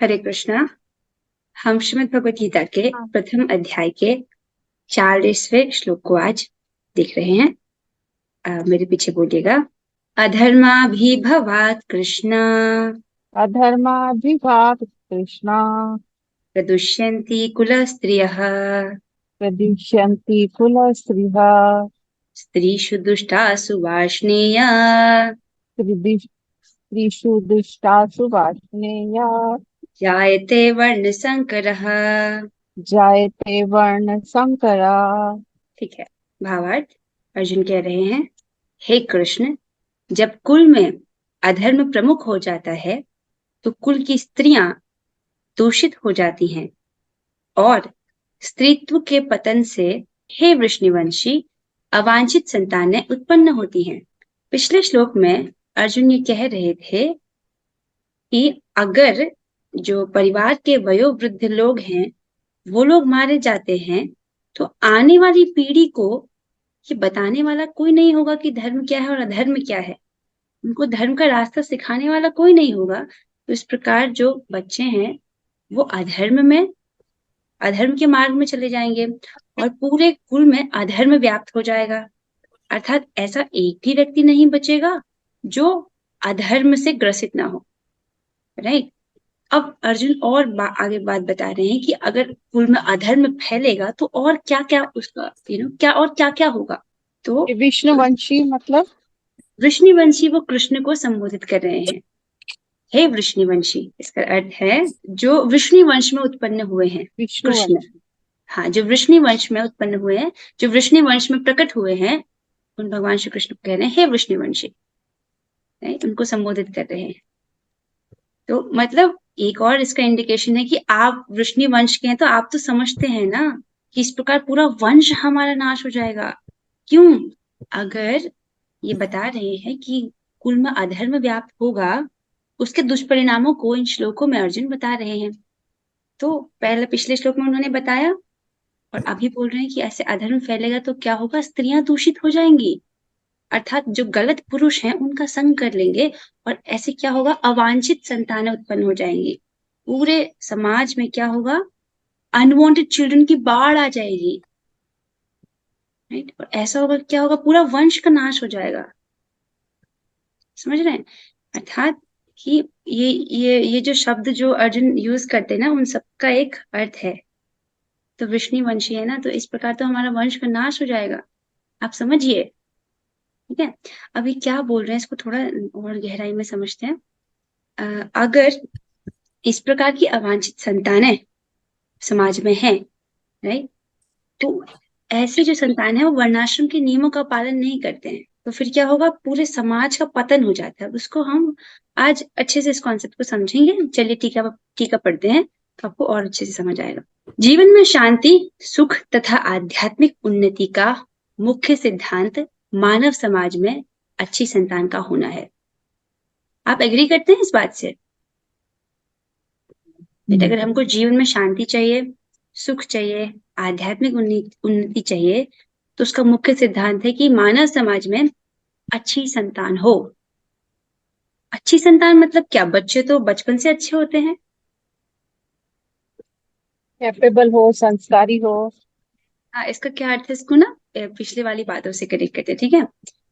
हरे कृष्णा। हम श्रीमद् भगवत गीता के हाँ। प्रथम अध्याय के 40वें श्लोक को आज देख रहे हैं। मेरे पीछे बोलिएगा। अधर्माभिभवात् कृष्ण अधर्माभिभात कृष्णा प्रदुष्यन्ति कुलस्त्रियः प्रदिश्यन्ति कुलस्त्रिः स्त्रीषु दुष्टासु वार्ष्णेय स्त्रीषु दुष्टासु वार्ष्णेय जायते वर्णसंकरः। जायते वर्ण संकरा। ठीक है। भावार्थ। अर्जुन कह रहे हैं, हे कृष्ण, जब कुल में अधर्म प्रमुख हो जाता है तो कुल की स्त्रियां दूषित हो जाती हैं और स्त्रीत्व के पतन से हे वृष्णिवंशी अवांछित संतानें उत्पन्न होती हैं। पिछले श्लोक में अर्जुन ये कह रहे थे कि अगर जो परिवार के वयोवृद्ध लोग हैं वो लोग मारे जाते हैं तो आने वाली पीढ़ी को ये बताने वाला कोई नहीं होगा कि धर्म क्या है और अधर्म क्या है। उनको धर्म का रास्ता सिखाने वाला कोई नहीं होगा। तो इस प्रकार जो बच्चे हैं वो अधर्म के मार्ग में चले जाएंगे और पूरे कुल में अधर्म व्याप्त हो जाएगा। अर्थात ऐसा एक भी व्यक्ति नहीं बचेगा जो अधर्म से ग्रसित ना हो। राइट। अब अर्जुन और आगे बात बता रहे हैं कि अगर कुल में अधर्म फैलेगा तो और क्या क्या उसका क्या और क्या क्या होगा। तो ये विष्णुवंशी मतलब वृष्णिवंशी वो कृष्ण को संबोधित कर रहे हैं। हे वृष्णिवंशी, इसका अर्थ है जो वृष्णि वंश में उत्पन्न हुए हैं। कृष्ण। विष्णुवंशी। हाँ, जो वृष्णि वंश में उत्पन्न हुए हैं, जो वृष्णि वंश में प्रकट हुए हैं, उन भगवान श्री कृष्ण को कह रहे हैं हे वृष्णिवंशी। उनको संबोधित कर रहे हैं। तो मतलब एक और इसका इंडिकेशन है कि आप वृष्णि वंश के हैं तो आप तो समझते हैं ना कि इस प्रकार पूरा वंश हमारा नाश हो जाएगा। क्यों? अगर ये बता रहे हैं कि कुल में अधर्म व्याप्त होगा, उसके दुष्परिणामों को इन श्लोकों में अर्जुन बता रहे हैं। तो पहले पिछले श्लोक में उन्होंने बताया और अभी बोल रहे हैं कि ऐसे अधर्म फैलेगा तो क्या होगा, स्त्रियां दूषित हो जाएंगी। अर्थात जो गलत पुरुष हैं उनका संग कर लेंगे और ऐसे क्या होगा, अवांछित संतानें उत्पन्न हो जाएंगी। पूरे समाज में क्या होगा, अनवांटेड चिल्ड्रन की बाढ़ आ जाएगी। राइट। और ऐसा होगा, क्या होगा, पूरा वंश का नाश हो जाएगा। समझ रहे हैं? अर्थात कि ये जो शब्द जो अर्जुन यूज करते हैं ना, उन सबका एक अर्थ है। तो वृष्णिवंशी है ना, तो इस प्रकार तो हमारा वंश का नाश हो जाएगा। आप समझिए। ठीक है। अभी क्या बोल रहे हैं इसको थोड़ा और गहराई में समझते हैं। अगर इस प्रकार की अवांछित संतानें समाज में हैं, राइट, तो ऐसी जो संतान है वो वर्णाश्रम के नियमों का पालन नहीं करते हैं तो फिर क्या होगा, पूरे समाज का पतन हो जाता है। उसको हम आज अच्छे से इस कॉन्सेप्ट को समझेंगे। चलिए टीका टीका पढ़ते हैं तो आपको और अच्छे से समझ आएगा। जीवन में शांति, सुख तथा आध्यात्मिक उन्नति का मुख्य सिद्धांत मानव समाज में अच्छी संतान का होना है। आप एग्री करते हैं इस बात से? बेटा, अगर हमको जीवन में शांति चाहिए, सुख चाहिए, आध्यात्मिक उन्नति चाहिए तो उसका मुख्य सिद्धांत है कि मानव समाज में अच्छी संतान हो। अच्छी संतान मतलब क्या? बच्चे तो बचपन से अच्छे होते हैं। कैपेबल हो, संस्कारी हो। हाँ, इसका क्या अर्थ है, इसको ना पिछले वाली बातों से कनेक्ट करते हैं। ठीक है।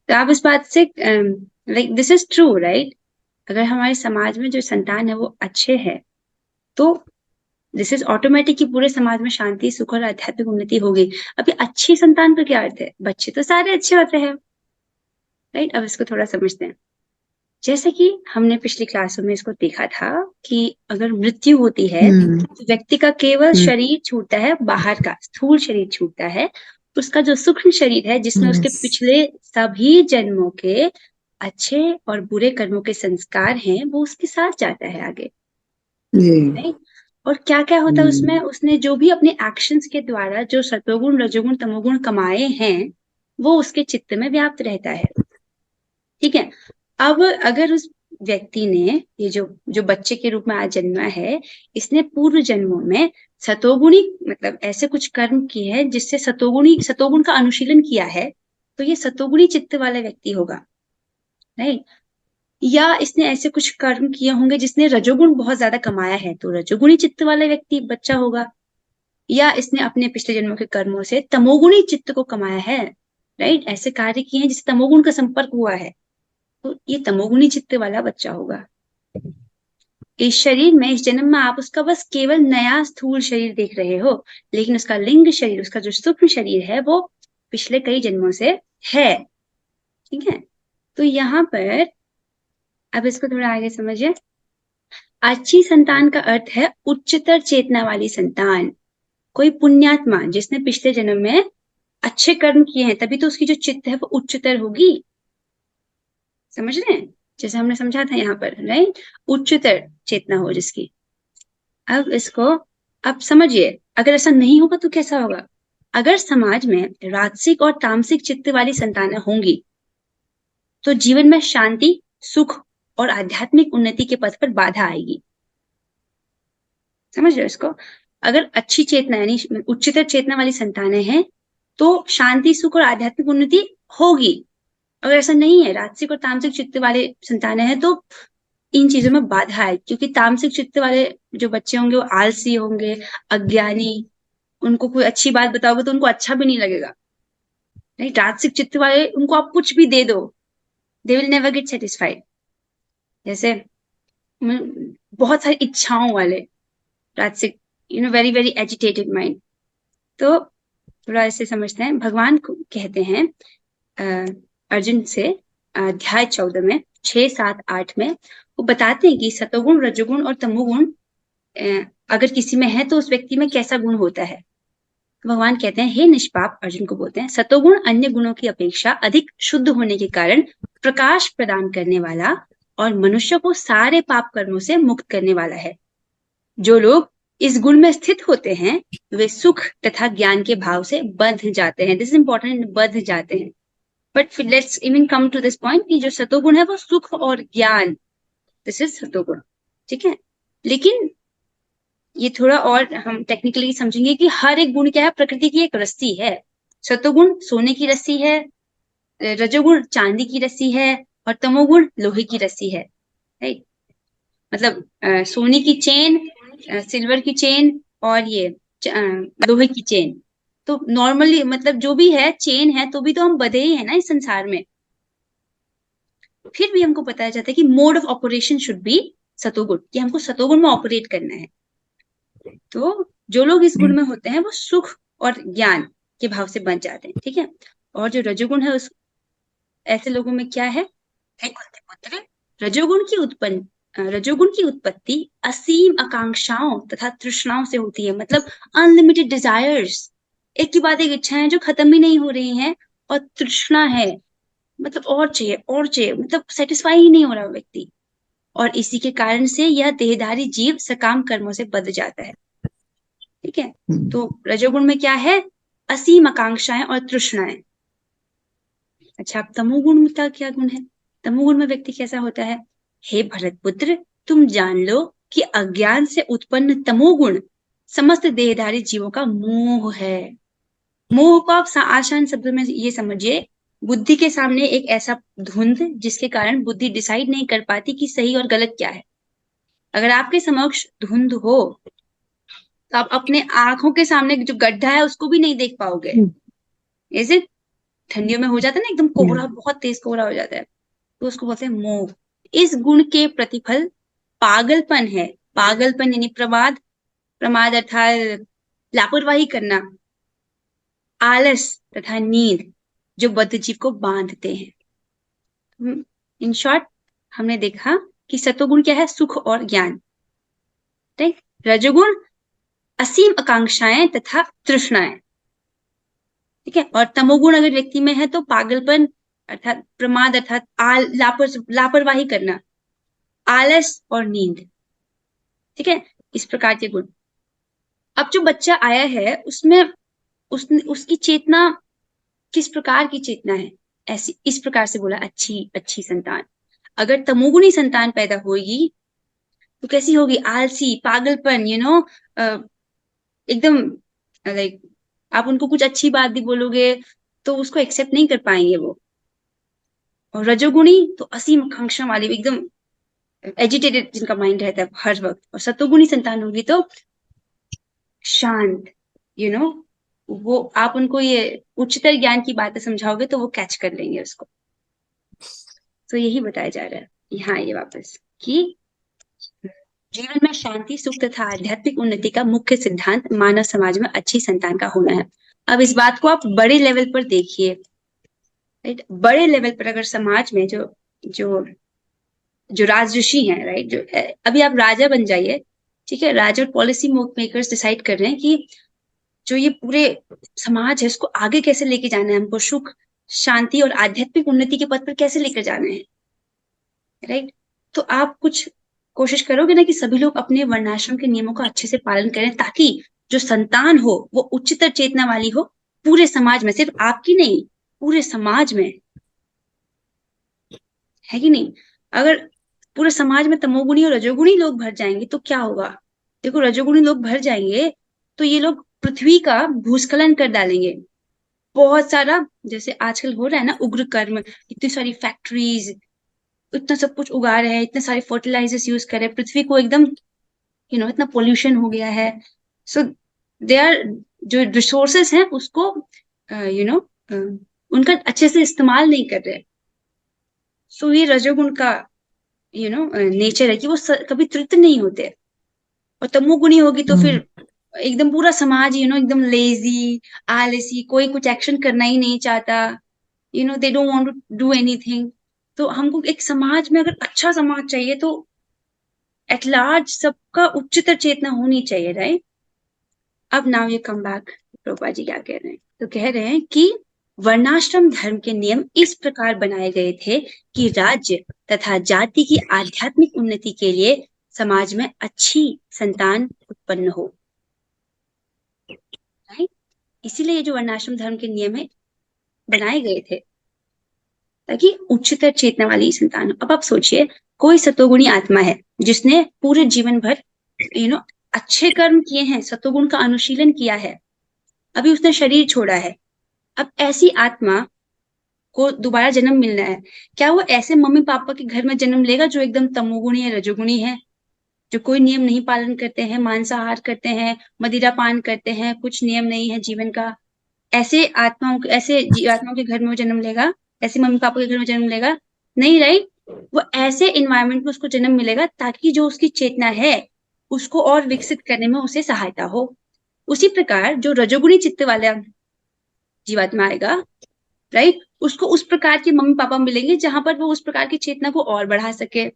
तो आप इस बात से like this is true, right. अगर हमारे समाज में जो संतान है वो अच्छे है तो दिस इज ऑटोमेटिक कि पूरे समाज में शांति, सुख और आध्यात्मिक उन्नति होगी। अभी अच्छी संतान का क्या अर्थ है? बच्चे तो सारे अच्छे होते हैं। राइट। अब इसको थोड़ा समझते हैं। जैसे कि हमने पिछली क्लासों में इसको देखा था कि अगर मृत्यु होती है तो व्यक्ति का केवल शरीर छूटता है, बाहर का स्थूल शरीर छूटता है। उसका जो सूक्ष्म शरीर है जिसमें उसके पिछले सभी जन्मों के अच्छे और बुरे कर्मों के संस्कार हैं वो उसके साथ जाता है आगे। राइट। और क्या क्या होता है उसमें, उसने जो भी अपने एक्शंस के द्वारा जो सतोगुण रजोगुण तमोगुण कमाए हैं वो उसके चित्त में व्याप्त रहता है। ठीक है। अब अगर उस व्यक्ति ने ये जो जो बच्चे के रूप में आज जन्मा है, इसने पूर्व जन्मों में सतोगुणी मतलब ऐसे कुछ कर्म किए हैं जिससे सतोगुण का अनुशीलन किया है, तो ये सतोगुणी चित्त वाला व्यक्ति होगा। राइट। या इसने ऐसे कुछ कर्म किए होंगे जिसने रजोगुण बहुत ज्यादा कमाया है, तो रजोगुणी चित्त वाला व्यक्ति बच्चा होगा। या इसने अपने पिछले जन्मों के कर्मों से तमोगुणी चित्त को कमाया है, राइट, ऐसे कार्य किए हैं जिससे तमोगुण का संपर्क हुआ है, तो ये तमोगुणी चित्त वाला बच्चा होगा। इस शरीर में, इस जन्म में आप उसका बस केवल नया स्थूल शरीर देख रहे हो, लेकिन उसका लिंग शरीर, उसका जो सूक्ष्म शरीर है वो पिछले कई जन्मों से है। ठीक है, तो यहाँ पर अब इसको थोड़ा आगे समझिए। अच्छी संतान का अर्थ है उच्चतर चेतना वाली संतान, कोई पुण्यात्मा जिसने पिछले जन्म में अच्छे कर्म किए हैं, तभी तो उसकी जो चित्त है वो उच्चतर होगी। समझ रहे हैं, जैसे हमने समझा था यहाँ पर, राइट, उच्चतर चेतना हो जिसकी। अब इसको अब समझिए, अगर ऐसा नहीं होगा तो कैसा होगा। अगर समाज में राजसिक और तामसिक चित्त वाली संतानें होंगी तो जीवन में शांति, सुख और आध्यात्मिक उन्नति के पथ पर बाधा आएगी। समझ रहे हो इसको। अगर अच्छी चेतना यानी उच्चतर चेतना वाली संतानें हैं तो शांति, सुख और आध्यात्मिक उन्नति होगी। अगर ऐसा नहीं है, राजसिक और तामसिक चित्त वाले संतानें हैं, तो इन चीजों में बाधा है, क्योंकि तामसिक चित्त वाले जो बच्चे होंगे वो आलसी होंगे, अज्ञानी, उनको कोई अच्छी बात बताओगे तो उनको अच्छा भी नहीं लगेगा। नहीं, राजसिक चित्त वाले, उनको आप कुछ भी दे दो, they will never get satisfied. जैसे बहुत सारी इच्छाओं वाले राजसिक, वेरी वेरी एजिटेटेड माइंड। तो थोड़ा ऐसे समझते हैं, भगवान को कहते हैं अर्जुन से अध्याय 14 में 6, 7, 8 में वो बताते हैं कि सतोगुण, रजोगुण और तमोगुण अगर किसी में है तो उस व्यक्ति में कैसा गुण होता है। भगवान कहते हैं, हे निष्पाप, अर्जुन को बोलते हैं, सतोगुण अन्य गुणों की अपेक्षा अधिक शुद्ध होने के कारण प्रकाश प्रदान करने वाला और मनुष्य को सारे पाप कर्मों से मुक्त करने वाला है। जो लोग इस गुण में स्थित होते हैं वे सुख तथा ज्ञान के भाव से बंध जाते हैं। दिस इज इंपॉर्टेंट, बंध जाते हैं। But let's even come to this point कि जो सतोगुण है वो सुख और ज्ञान, दिस इज सतोगुण। ठीक है, लेकिन ये थोड़ा और हम टेक्निकली समझेंगे कि हर एक गुण क्या है, प्रकृति की एक रस्सी है। सतोगुण सोने की रस्सी है, रजोगुण चांदी की रस्सी है और तमोगुण लोहे की रस्सी है। राइट, मतलब सोने की चेन, सिल्वर की चेन और ये लोहे की चेन। तो नॉर्मली मतलब जो भी है चेन है, तो भी तो हम बधे ही है ना इस संसार में। फिर भी हमको बताया जाता है कि mode of operation should be सतोगुण, कि हमको सतोगुण में ऑपरेट करना है। तो जो लोग इस गुण में होते हैं वो सुख और ज्ञान के भाव से बच जाते हैं। ठीक है, और जो रजोगुण है उस ऐसे लोगों में क्या है, हे कुंती पुत्र, रजोगुण की उत्पत्ति असीम आकांक्षाओं तथा तृष्णाओं से होती है। मतलब अनलिमिटेड डिजायर्स, एक की बाद एक इच्छाएं जो खत्म ही नहीं हो रही हैं, और तृष्णा है, मतलब और चाहिए और चाहिए, मतलब सेटिस्फाई ही नहीं हो रहा व्यक्ति। और इसी के कारण से यह देहधारी जीव सकाम कर्मों से बंध जाता है। ठीक है, तो रजोगुण में क्या है, असीम आकांक्षाएं और तृष्णाएं। अच्छा, तमोगुण का क्या गुण है। तमोगुण में व्यक्ति कैसा होता है, हे भरत पुत्र, तुम जान लो कि अज्ञान से उत्पन्न तमोगुण समस्त देहधारी जीवों का मोह है। मोह को आप आसान शब्द में ये समझिए, बुद्धि के सामने एक ऐसा धुंध जिसके कारण बुद्धि डिसाइड नहीं कर पाती कि सही और गलत क्या है। अगर आपके समक्ष धुंध हो तो आप अपने आंखों के सामने जो गड्ढा है उसको भी नहीं देख पाओगे। ऐसे ठंडियों में हो जाता है ना एकदम कोहरा, बहुत तेज कोहरा हो जाता है, तो उसको बोलते हैं मोह। इस गुण के प्रतिफल पागलपन है। पागलपन यानी प्रमाद, प्रमाद अर्थात लापरवाही करना, आलस तथा नींद जो बद्ध जीव को बांधते हैं। इन शॉर्ट हमने देखा कि सतोगुण क्या है, सुख और ज्ञान। ठीक, रजोगुण असीम आकांक्षाएं तथा तृष्णाएं। ठीक है, और तमोगुण अगर व्यक्ति में है तो पागलपन अर्थात प्रमाद अर्थात लापरवाही करना, आलस और नींद। ठीक है, इस प्रकार के गुण। अब जो बच्चा आया है उसमें उसकी चेतना किस प्रकार की चेतना है, ऐसी इस प्रकार से बोला, अच्छी अच्छी संतान। अगर तमोगुणी संतान पैदा होगी तो कैसी होगी, आलसी, पागलपन, एकदम लाइक आप उनको कुछ अच्छी बात भी बोलोगे तो उसको एक्सेप्ट नहीं कर पाएंगे वो। और रजोगुणी तो असीम आकांक्षा वाली, एकदम एजिटेटेड जिनका माइंड रहता है हर वक्त। और सतोगुणी संतान होगी तो शांत, यू नो, वो आप उनको ये उच्चतर ज्ञान की बातें समझाओगे तो वो कैच कर लेंगे उसको। तो यही बताया जा रहा है यहाँ ये वापस कि जीवन में शांति, सुख तथा आध्यात्मिक उन्नति का मुख्य सिद्धांत मानव समाज में अच्छी संतान का होना है। अब इस बात को आप बड़े लेवल पर देखिए, राइट। बड़े लेवल पर अगर समाज में जो जो जो राजऋषि हैं, राइट, जो अभी आप राजा बन जाइए, ठीक है, राजा और पॉलिसी मेकर्स डिसाइड कर रहे हैं कि जो ये पूरे समाज है उसको आगे कैसे लेके जाना है, हमको सुख, शांति और आध्यात्मिक उन्नति के पथ पर कैसे लेकर जाना है, राइट। तो आप कुछ कोशिश करोगे ना कि सभी लोग अपने वर्णाश्रम के नियमों का अच्छे से पालन करें, ताकि जो संतान हो वो उच्चतर चेतना वाली हो, पूरे समाज में, सिर्फ आपकी नहीं, पूरे समाज में, है कि नहीं। अगर पूरे समाज में तमोगुणी और रजोगुणी लोग भर जाएंगे तो क्या होगा। देखो, रजोगुणी लोग भर जाएंगे तो ये लोग पृथ्वी का भूस्खलन कर डालेंगे। बहुत सारा, जैसे आजकल हो रहा है ना, उग्र कर्म, इतनी सारी फैक्ट्रीज, इतना सब कुछ उगा रहे हैं, इतने सारे फर्टिलाइजर्स यूज कर रहे हैं, पृथ्वी को एकदम, इतना पोल्यूशन हो गया है। सो दे आर, जो रिसोर्सेस हैं उसको यू नो उनका अच्छे से इस्तेमाल नहीं कर रहे। सो ये रजोगुण का नेचर है कि वो कभी तृप्त नहीं होते। और तमोगुणी होगी तो फिर एकदम पूरा समाज एकदम लेजी, आलसी, कोई कुछ एक्शन करना ही नहीं चाहता, they don't want to do anything. तो हमको एक समाज में अगर अच्छा समाज चाहिए तो एट लार्ज सबका उच्चतर चेतना होनी चाहिए, राइट। अब नाउ ये कम बैक, प्रभुपा जी क्या कह रहे हैं, तो कह रहे हैं कि वर्णाश्रम धर्म के नियम इस प्रकार बनाए गए थे कि राज्य तथा जाति की आध्यात्मिक उन्नति के लिए समाज में अच्छी संतान उत्पन्न हो, राइट। इसीलिए जो वर्णाश्रम धर्म के नियम है बनाए गए थे ताकि उच्चतर चेतना वाली संतान हो। अब आप सोचिए, कोई सतोगुणी आत्मा है जिसने पूरे जीवन भर अच्छे कर्म किए हैं, सतोगुण का अनुशीलन किया है, अभी उसने शरीर छोड़ा है। अब ऐसी आत्मा को दोबारा जन्म मिलना है, क्या वो ऐसे मम्मी पापा के घर में जन्म लेगा जो एकदम तमोगुणी है, रजोगुणी है, जो कोई नियम नहीं पालन करते हैं, मांसाहार करते हैं, मदिरा पान करते हैं, कुछ नियम नहीं है जीवन का। ऐसे जीवात्माओं के घर में वो जन्म लेगा, ऐसे मम्मी पापा के घर में जन्म लेगा? नहीं, राइट। वो ऐसे इन्वायरमेंट में उसको जन्म मिलेगा ताकि जो उसकी चेतना है उसको और विकसित करने में उसे सहायता हो। उसी प्रकार जो रजोगुणी चित्त वाला जीवात्मा आएगा, राइट, उसको उस प्रकार के मम्मी पापा मिलेंगे जहां पर वो उस प्रकार की चेतना को और बढ़ा सके।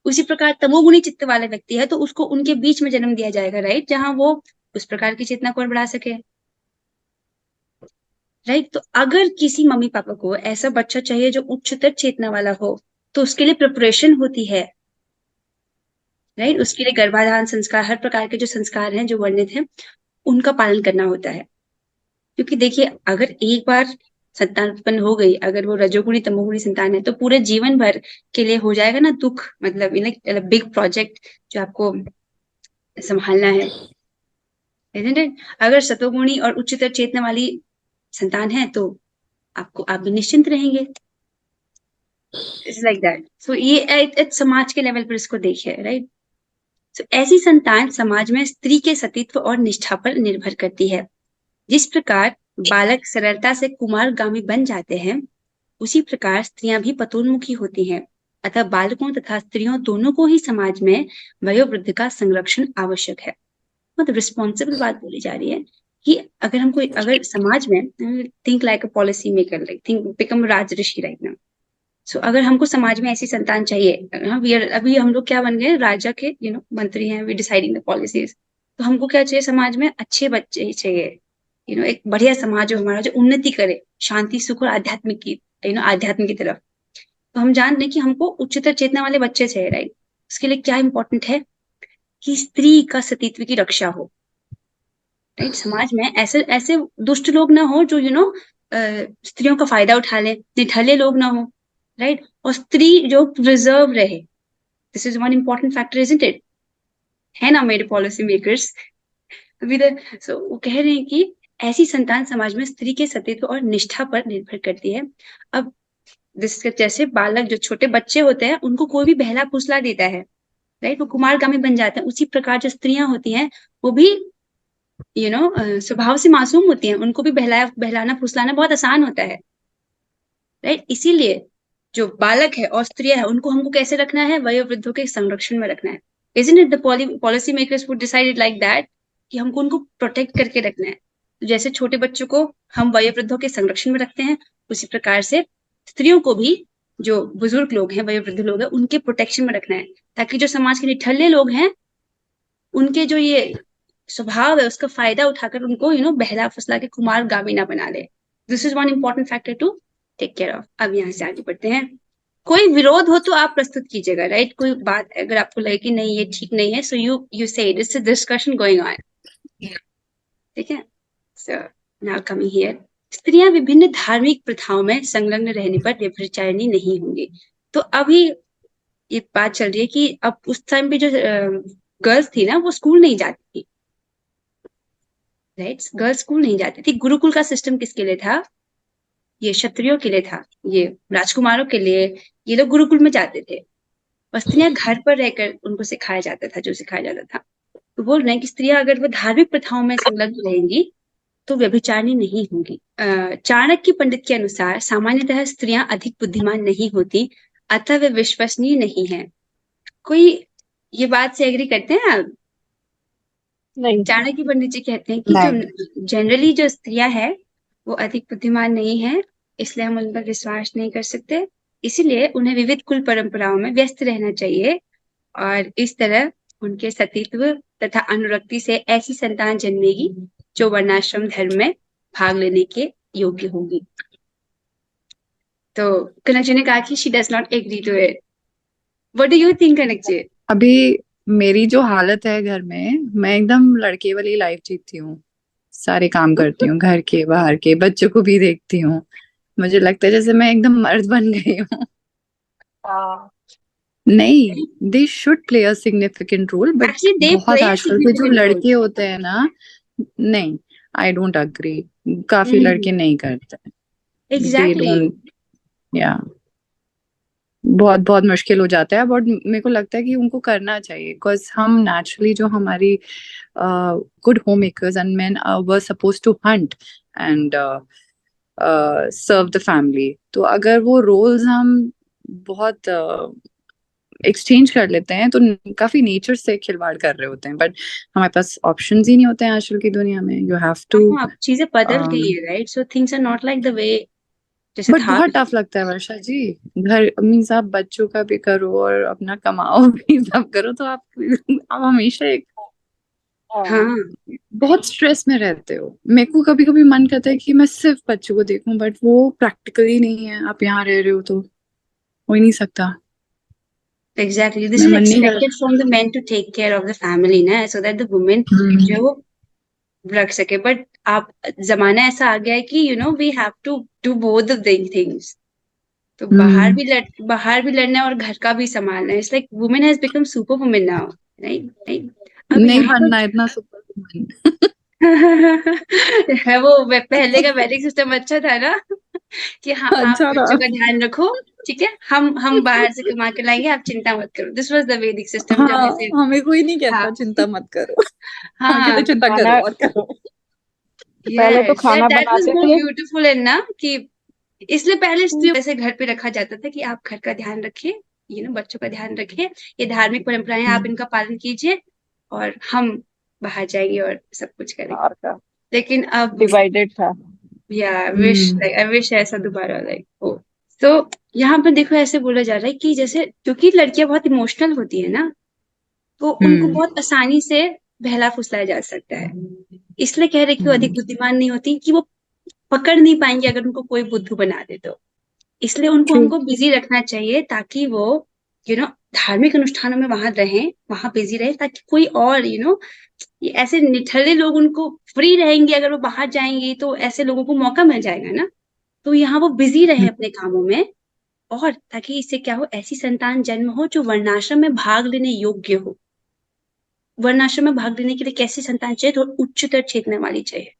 उसी प्रकार तमोगुणी चित्त वाला व्यक्ति है तो उसको उनके बीच में जन्म दिया जाएगा, राइट, जहां वो उस प्रकार की चेतना को और बढ़ा सके, राइट। तो अगर किसी मम्मी पापा को ऐसा बच्चा चाहिए जो उच्चतर चेतना वाला हो तो उसके लिए प्रिपरेशन होती है, राइट। उसके लिए गर्भाधान संस्कार, हर प्रकार के जो संस्कार हैं जो वर्णित हैं उनका पालन करना होता है। क्योंकि देखिए, अगर एक बार संतान उत्पन्न हो गई, अगर वो रजोगुणी तमोगुणी संतान है तो पूरे जीवन भर के लिए हो जाएगा ना दुख, मतलब बिग प्रोजेक्ट जो आपको संभालना है, isn't it? अगर सतोगुणी और उच्चतर चेतना वाली संतान है तो आप भी निश्चिंत रहेंगे। It's like that. सो ये समाज के लेवल पर इसको देखिए, राइट। सो ऐसी संतान समाज में स्त्री के सतीत्व और निष्ठा पर निर्भर करती है। जिस प्रकार बालक सरलता से कुमारगामी बन जाते हैं, उसी प्रकार स्त्रियां भी पतोन्मुखी होती हैं। अतः बालकों तथा स्त्रियों दोनों को ही समाज में वयोवृद्ध का संरक्षण आवश्यक है। मतलब रिस्पॉन्सिबल बात बोली जा रही है कि अगर समाज में, think like a policy maker, like think become राजऋषि राइट नाउ। सो अगर हमको समाज में ऐसी संतान चाहिए, अभी हम लोग क्या बन गए, राजा के मंत्री हैं, वी डिसाइडिंग द पॉलिसीज। तो हमको क्या चाहिए, समाज में अच्छे बच्चे ही चाहिए, एक बढ़िया समाज हो हमारा जो उन्नति करे, शांति सुख और आध्यात्म की तरफ। तो हम जान रहे हैं कि हमको उच्चतर चेतना वाले बच्चे चाहिए, राइट। उसके लिए क्या इंपॉर्टेंट है कि स्त्री का सतीत्व की रक्षा हो, राइट। समाज में ऐसे ऐसे दुष्ट लोग ना हो जो स्त्रियों का फायदा उठा ले, निठल्ले लोग ना हो, राइट। और स्त्री जो रिजर्व रहे, this is one important factor, isn't it, है ना मेरे पॉलिसी मेकर्स। सो वो कह रहे हैं कि ऐसी संतान समाज में स्त्री के सतीत्व और निष्ठा पर निर्भर करती है। अब जैसे बालक जो छोटे बच्चे होते हैं उनको कोई भी बहला फुसला देता है, राइट, वो कुमारगामी बन जाते हैं। उसी प्रकार जो स्त्रियां होती हैं वो भी स्वभाव से मासूम होती हैं, उनको भी बहलाना फुसलाना बहुत आसान होता है, राइट। इसीलिए जो बालक है और स्त्रियां है उनको हमको कैसे रखना है, वयोवृद्धों के संरक्षण में रखना है। Isn't it the policy makers would decided like that कि हमको उनको प्रोटेक्ट करके रखना है। तो जैसे छोटे बच्चों को हम वयोवृद्धों के संरक्षण में रखते हैं, उसी प्रकार से स्त्रियों को भी, जो बुजुर्ग लोग हैं, वयोवृद्ध लोग हैं, उनके प्रोटेक्शन में रखना है, ताकि जो समाज के निठल्ले लोग हैं उनके जो ये स्वभाव है उसका फायदा उठाकर उनको बहला फुसला के कुमारगामी ना बना ले। This is one important factor to take care of. अब यहाँ से आगे बढ़ते हैं। कोई विरोध हो तो आप प्रस्तुत कीजिएगा, राइट। कोई बात अगर आपको लगे कि नहीं ये ठीक नहीं है, सो यू से this is discussion going on, ठीक है। सो नाउ कमिंग हियर, स्त्रियां विभिन्न धार्मिक प्रथाओं में संलग्न रहने पर व्यभिचारिणी नहीं होंगी। तो अभी ये बात चल रही है कि अब उस टाइम पे जो गर्ल्स थी ना वो स्कूल नहीं जाती थी, राइट। गर्ल्स स्कूल नहीं जाती थी। गुरुकुल का सिस्टम किसके लिए था? ये क्षत्रियों के लिए था, ये राजकुमारों के लिए। ये लोग गुरुकुल में जाते थे और स्त्रियां घर पर रहकर उनको सिखाया जाता था जो सिखाया जाता था। तो बोल रहे हैं कि स्त्रियां अगर वो धार्मिक प्रथाओं में संलग्न रहेंगी तो व्यभिचारिणी नहीं होंगी। चाणक्य पंडित के अनुसार सामान्यतः स्त्रियां अधिक बुद्धिमान नहीं होती, अतः वे विश्वसनीय नहीं है। कोई ये बात से एग्री करते हैं आप? नहीं। चाणक्य पंडित जी कहते हैं कि जो नहीं। जनरली जो स्त्रियां है वो अधिक बुद्धिमान नहीं है, इसलिए हम उन पर विश्वास नहीं कर सकते, इसीलिए उन्हें विविध कुल परंपराओं में व्यस्त रहना चाहिए और इस तरह उनके सतीत्व तथा अनुरक्ति से ऐसी संतान जन्मेगी जो वर्णाश्रम धर्म में भाग लेने के योग्य होगी। तो कनक जी ने कहा कि she does not agree to it. What do you think Kanak ji? अभी मेरी जो हालत है घर में, मैं एकदम लड़के वाली लाइफ जीती हूँ। सारे काम करती हूँ, घर के बाहर के, बच्चों को भी देखती हूँ। मुझे लगता है जैसे मैं एकदम मर्द बन गई हूँ। नहीं, they should play a significant role, but actually they बहुत प्ले अ आजकल के जो सिग्निफिकेंट रोल। लड़के होते हैं ना, नहीं, आई डोंट अग्री। काफी लड़के नहीं करते, दे एग्जैक्टली। डोंट, या बहुत बहुत मुश्किल हो जाता है। बट मेरे को लगता है कि उनको करना चाहिए, बिकॉज हम नेचुरली जो हमारी good home makers and men were suppose to hunt and serve the family. तो अगर वो रोल्स हम बहुत एक्सचेंज कर लेते हैं तो काफी नेचर से खिलवाड़ कर रहे होते हैं, बट हमारे पास ऑप्शंस ही नहीं होते हैं आजकल की दुनिया में। यू हैव टू, हाँ, अब चीजें बदल गई है, right. So things are not like the way जैसे बट था। बहुत टफ लगता है वर्षा जी। घर मीन्स आप बच्चों का भी करो और अपना कमाओ भी, सब करो, तो आप हमेशा एक हाँ, बहुत स्ट्रेस में रहते हो। मेरे को कभी कभी मन करता है कि मैं सिर्फ बच्चों को देखूं, बट वो प्रैक्टिकली नहीं है। आप यहाँ रह रहे हो तो हो ही नहीं सकता। एग्जैक्टली। दिस मैं इज मन नहीं कर। Expected from the man to take care of the family ना, सो दैट द वुमेन जो है वो रख सके। बट आप जमाना ऐसा आ गया है कि we have to do both the things. तो बाहर भी लड़ना है और घर का भी संभालना है। It's like women has become super women now, right, right. अब नहीं यहाँ बनना इतना सुपर वुमन। है वो पहले का वैदिक सिस्टम अच्छा था ना कि हाँ आप अच्छा था। बच्चों का ध्यान रखो, ठीक है, हम बाहर से कमा के लाएंगे, आप चिंता मत करो। दिस वाज द वैदिक सिस्टम जब हाँ, ऐसे। हमें कोई नहीं हाँ, कहता चिंता मत करो। हमें कहते हाँ, चिंता करो खाना और करो। पहले तो यस, खाना दैट वाज बनाते मोर थे। ब्यूटीफुल है ना कि इसलिए पहले स्त्रियों को ऐसे घर पे रखा जाता था कि आप घर का ध्यान रखिए, बच्चों का ध्यान रखिए, ये धार्मिक परंपराएं आप इनका पालन कीजिए और हम बाहर जाएंगे और सब कुछ करेंगे। और का लेकिन अब डिवाइडेड था। या आई विश ऐसा दोबारा लाइक हो। तो यहाँ पर देखो ऐसे बोला जा रहा है कि जैसे क्योंकि लड़कियां बहुत इमोशनल होती है ना, तो उनको बहुत आसानी से बहला फुसलाया जा सकता है। इसलिए कह रहे कि वो अधिक बुद्धिमान नहीं होती, कि वो पकड़ नहीं पाएंगे अगर उनको कोई बुद्धू बना दे तो। इसलिए उनको ट्रू। हमको बिजी रखना चाहिए ताकि वो धार्मिक अनुष्ठानों में वहां रहें, वहां बिजी रहे, ताकि कोई और ये ऐसे निठल्ले लोग उनको फ्री रहेंगे। अगर वो बाहर जाएंगी तो ऐसे लोगों को मौका मिल जाएगा ना, तो यहाँ वो बिजी रहे अपने कामों में, और ताकि इससे क्या हो, ऐसी संतान जन्म हो जो वर्णाश्रम में भाग लेने योग्य हो। वर्णाश्रम में भाग लेने के लिए कैसी संतान चाहिए? तो उच्चतर चेतना वाली चाहिए।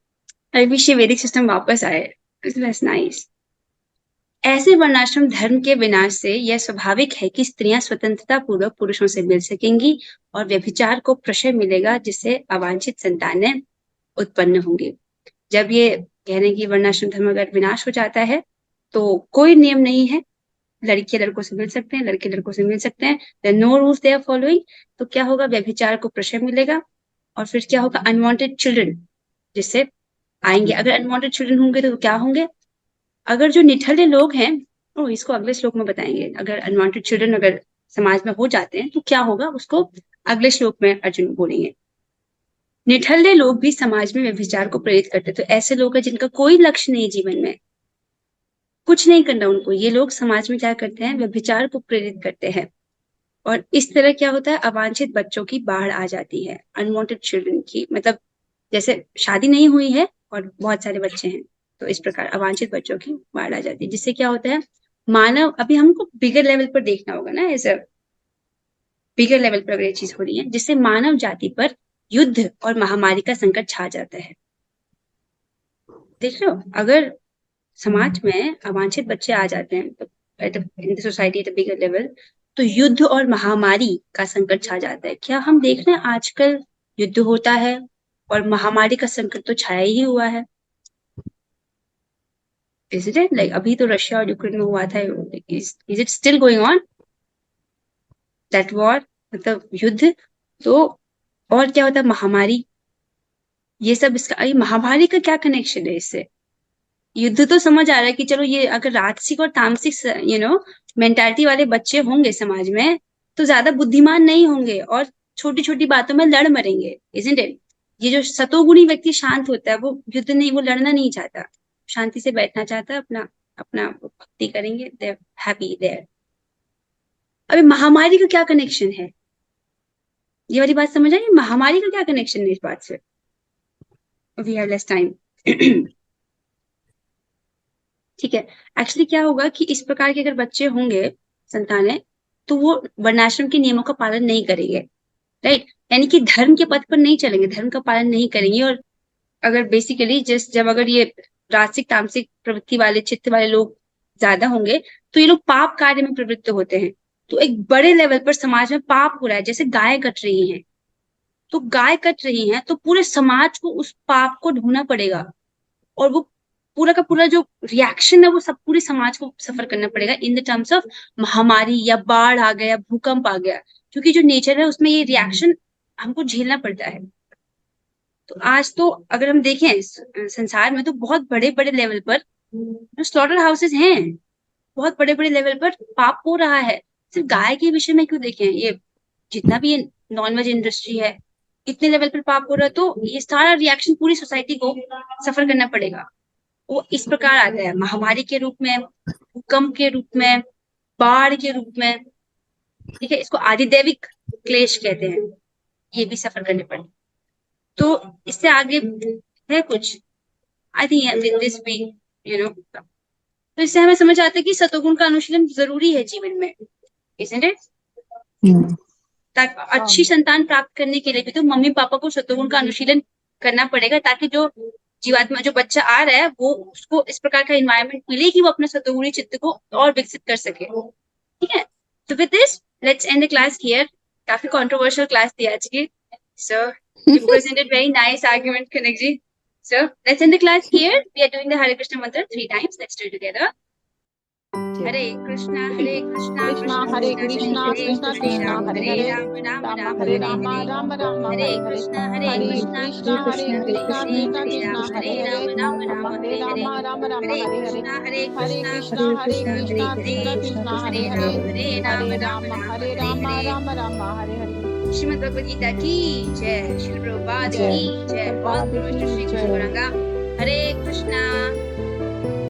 आई विश ये वैदिक सिस्टम वापस आए। It's nice. ऐसे वर्णाश्रम धर्म के विनाश से यह स्वाभाविक है कि स्त्रियां स्वतंत्रता पूर्वक पुरुषों से मिल सकेंगी और व्यभिचार को प्रशय मिलेगा, जिससे अवांछित संतानें उत्पन्न होंगी। जब ये कह रहे हैं कि वर्णाश्रम धर्म अगर विनाश हो जाता है तो कोई नियम नहीं है, लड़के लड़कों से मिल सकते हैं, लड़के लड़कों से मिल सकते हैं, there no rules they are following. तो क्या होगा, व्यभिचार को प्रशय मिलेगा और फिर क्या होगा, अनवांटेड चिल्ड्रन जिससे आएंगे। अगर अनवांटेड चिल्ड्रन होंगे तो क्या होंगे, अगर जो निठल्ले लोग हैं, इसको अगले श्लोक में बताएंगे, अगर अनवांटेड चिल्ड्रन अगर समाज में हो जाते हैं तो क्या होगा, उसको अगले श्लोक में अर्जुन बोलेंगे। निठल्ले लोग भी समाज में व्यभिचार को प्रेरित करते हैं। तो ऐसे लोग हैं जिनका कोई लक्ष्य नहीं जीवन में, कुछ नहीं करना उनको, ये लोग समाज में क्या करते हैं, व्यभिचार को प्रेरित करते हैं। और इस तरह क्या होता है, अवांछित बच्चों की बाढ़ आ जाती है, अनवांटेड चिल्ड्रन की, मतलब जैसे शादी नहीं हुई है और बहुत सारे बच्चे हैं, तो इस प्रकार अवांछित बच्चों की बाढ़ आ जाती है, जिससे क्या होता है, मानव, अभी हमको बिगर लेवल पर देखना होगा ना, ऐसा बिगर लेवल पर अगर ये चीज हो रही है, जिससे मानव जाति पर युद्ध और महामारी का संकट छा जाता है। देख रहे हो, अगर समाज में अवांछित बच्चे आ जाते हैं तो in the society at a bigger level, तो युद्ध और महामारी का संकट छा जाता है। क्या हम देख रहे हैं आजकल युद्ध होता है और महामारी का संकट तो छाया ही हुआ है, इज इट? लाइक अभी तो रशिया और यूक्रेन में हुआ था, is it still going on that war, मतलब युद्ध। तो और क्या होता है, महामारी, ये सब, इसका ये महामारी का क्या कनेक्शन है इससे? युद्ध तो समझ आ रहा है कि चलो, ये अगर राजसिक और तामसिक मेंटालिटी वाले बच्चे होंगे समाज में तो ज्यादा बुद्धिमान नहीं होंगे और छोटी छोटी बातों में लड़ मरेंगे, इजंट इट? ये जो सतोगुणी व्यक्ति शांत होता है, वो युद्ध नहीं, वो लड़ना नहीं चाहता, शांति से बैठना चाहता है, अपना अपना भक्ति करेंगे, दे हैप्पी देयर। अबे महामारी का क्या कनेक्शन है, ये वाली बात समझ आई, महामारी का क्या कनेक्शन है इस बात से? We have less time. ठीक है, एक्चुअली क्या होगा कि इस प्रकार के अगर बच्चे होंगे, संतानें, तो वो वर्णाश्रम के नियमों का पालन नहीं करेंगे, राइट? यानी कि धर्म के पथ पर नहीं चलेंगे, धर्म का पालन नहीं करेंगे। और अगर बेसिकली जब अगर ये राजसिक तामसिक प्रवृत्ति वाले चित्त वाले लोग ज्यादा होंगे तो ये लोग पाप कार्य में प्रवृत्त होते हैं। तो एक बड़े लेवल पर समाज में पाप हो रहा है, जैसे गाय कट रही है, तो गाय कट रही है तो पूरे समाज को उस पाप को ढूंढना पड़ेगा, और वो पूरा का पूरा जो रिएक्शन है वो सब पूरे समाज को सफर करना पड़ेगा इन द टर्म्स ऑफ महामारी या बाढ़ आ गया, भूकंप आ गया, क्योंकि जो नेचर है उसमें ये रिएक्शन हमको झेलना पड़ता है। तो आज तो अगर हम देखें संसार में, तो बहुत बड़े बड़े लेवल पर जो स्लॉटर हाउसेस हैं, बहुत बड़े बड़े लेवल पर पाप हो रहा है। सिर्फ गाय के विषय में क्यों देखें, ये जितना भी ये नॉनवेज इंडस्ट्री है, इतने लेवल पर पाप हो रहा है, तो ये सारा रिएक्शन पूरी सोसाइटी को सफर करना पड़ेगा। वो इस प्रकार आता है, महामारी के रूप में, भूकंप के रूप में, बाढ़ के रूप में, ठीक है, इसको आदिदैविक क्लेश कहते हैं, ये भी सफर करने पड़े। तो इससे आगे है कुछ, आई थिंक दिस वी तो इससे हमें समझ आता है कि सतोगुण का अनुशीलन जरूरी है जीवन में, isn't it? ताकि अच्छी संतान प्राप्त करने के लिए भी तो मम्मी पापा को सतोगुण का अनुशीलन करना पड़ेगा, ताकि जो जीवात्मा, जो बच्चा आ रहा है, वो उसको इस प्रकार का एनवायरनमेंट मिले कि वो अपने सतोगुणी चित्त को और विकसित कर सके, ठीक है? तो with this let's end the class here. काफी कंट्रोवर्शियल क्लास थी आज की, सो you presented very nice argument, Kanak ji. So let's end the class here. We are doing the Hare Krishna mantra 3 times. Let's do it together. Hare Krishna, Krishna Hare Krishna Krishna Krishna Hare Hare Ram Ram Hare Ram Ram Ram Hare Krishna, Hare Krishna, Hare Krishna Krishna Krishna Hare Hare Ram Ram Hare Ram Ram Ram Hare Hare Hare Krishna, Hare Hare Krishna, Krishna Krishna Krishna Hare Hare Hare Ram Ram Ram Hare Hare. Shrimad Bhagavad Gita की जय, श्री प्रभुपाद की जय, बहुत श्री कृष्ण। हरे कृष्णा।